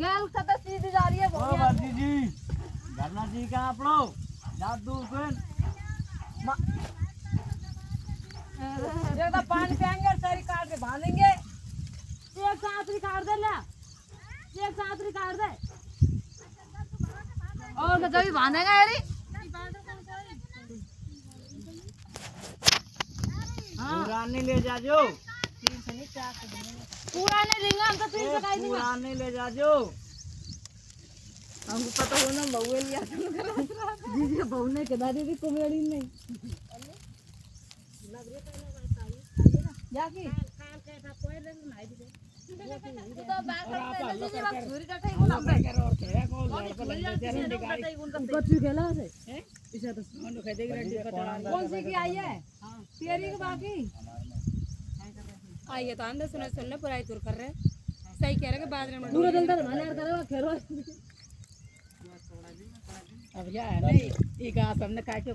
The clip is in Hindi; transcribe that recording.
गैल सदा सीधी जा रही है ओ बाजी जी घरना जी का आप लोग जादू फिर ये तो पानी पिएंगे और सारी काट के बांधेंगे एक साथ काट दे ले एक साथ काट दे और तो जब बांधेगा यारी पुरानी ले जाजो पूरा नहीं देंगे हम तो 3 से काट देंगे पुरानी ले जाजो हमको पता हो ना बउए लिया दीदी बहू ने के दादी भी कुमेड़ी नहीं जाकी तो बात करते हैं जी बात छुरी कटाई को ना ऊपर तू खेला से इसे तो कौन सी की आई है तेरी की बाकी आई है तो अंदर सुन ले पूरा तुर कर रहे सही कह रहे के बाद में पूरा दिन तक माने करो खेरो अब जा नहीं एक आप हमने काट के